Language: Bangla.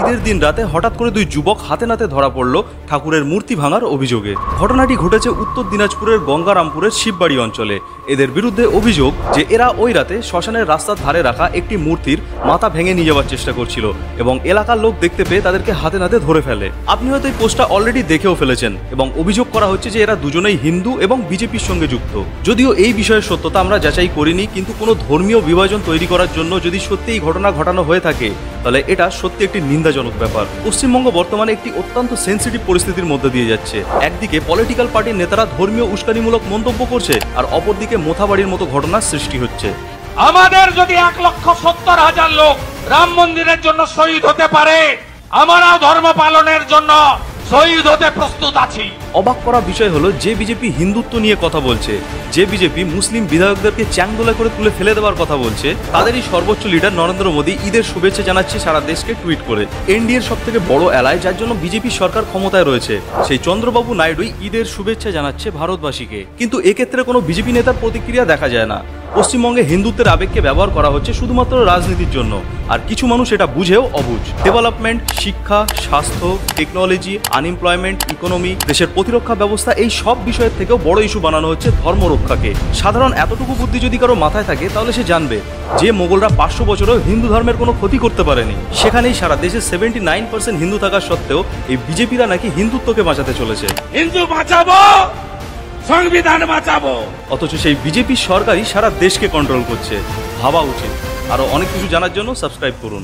ঈদের দিন রাতে হঠাৎ করে দুই যুবক হাতে নাতে ধরা পড়ল ঠাকুরের মূর্তি ভাঙার অভিযোগে। ঘটনাটি ঘটেছে উত্তর দিনাজপুরের গঙ্গারামপুরের শিববাড়ি অঞ্চলে। এদের বিরুদ্ধে অভিযোগ যে এরা ওই রাতে শ্মশানের রাস্তার ধারে রাখা একটি মূর্তির মাথা ভেঙে নিয়ে যাওয়ার চেষ্টা করছিল এবং এলাকার লোক দেখতে পেয়ে তাদেরকে হাতে নাতে ধরে ফেলে। আপনি হয়তো এই পোস্টটা অলরেডি দেখেও ফেলেছেন এবং অভিযোগ করা হচ্ছে যে এরা দুজনেই হিন্দু এবং বিজেপির সঙ্গে যুক্ত। যদিও এই বিষয়ের সত্যতা আমরা যাচাই করিনি, কিন্তু কোনো ধর্মীয় বিভাজন তৈরি করার জন্য যদি সত্যি এই ঘটনা ঘটানো হয়ে থাকে তাহলে এটা সত্যি একটি নিন্দাজনক ব্যাপার। পশ্চিমবঙ্গ বর্তমানে একটি অত্যন্ত সেন্সিটিভ পরিস্থিতির মধ্যে দিয়ে যাচ্ছে। একদিকে পলিটিক্যাল পার্টির নেতারা ধর্মীয় উস্কানিমূলক মন্তব্য করছে, আর অপরদিকে মোথাবাড়ির মতো ঘটনার সৃষ্টি হচ্ছে। আমাদের যদি 1,70,000 লোক রাম মন্দিরের জন্য শহীদ হতে পারে, আমরাও ধর্ম পালনের জন্য শহীদ হতে প্রস্তুত আছি। অবাক করা বিষয় হলো, যে বিজেপি হিন্দুত্ব নিয়ে কথা বলছে, যে বিজেপি মুসলিম বিধায়কদেরকে চ্যাংদোলা করে তুলে ফেলে দেওয়ার কথা বলছে, তাদেরই সর্বোচ্চ লিডার নরেন্দ্র মোদী ঈদের শুভেচ্ছা জানাচ্ছে সারা দেশকে টুইট করে। এনডিএর সব থেকে বড় এলায় যার জন্য বিজেপি সরকার ক্ষমতায় রয়েছে, সেই চন্দ্রবাবু নাইডুই ঈদের শুভেচ্ছা জানাচ্ছে ভারতবাসীকে। কিন্তু এক্ষেত্রে কোনো বিজেপি নেতার প্রতিক্রিয়া দেখা যায় না। পশ্চিমবঙ্গে হিন্দুত্বের আবেগকে ব্যবহার করা হচ্ছে শুধুমাত্র রাজনীতির জন্য, আর কিছু মানুষ এটা বুঝেও অবুঝ। ডেভেলপমেন্ট, শিক্ষা, স্বাস্থ্য, টেকনোলজি, আনএমপ্লয়মেন্ট, ইকোনমি, দেশের প্রতিরক্ষা ব্যবস্থা, এই সব বিষয়ের থেকেও বড় ইস্যু বানানো হচ্ছে ধর্ম রক্ষাকে। সাধারণ এতটুকু বুদ্ধি যদি কারো মাথায় থাকে তাহলে সে জানবে যে মোগলরা 500 বছরেও হিন্দু ধর্মের কোনো ক্ষতি করতে পারেনি। সেখানেই সারা দেশে 79% হিন্দু থাকা সত্ত্বেও এই বিজেপিরা নাকি হিন্দুত্বকে বাঁচাতে চলেছে। হিন্দু বাঁচাবো, সংবিধান বাঁচাবো, অথচ সেই বিজেপি সরকারই সারা দেশকে কন্ট্রোল করছে। ভাবা উচিত। আরো অনেক কিছু জানার জন্য সাবস্ক্রাইব করুন।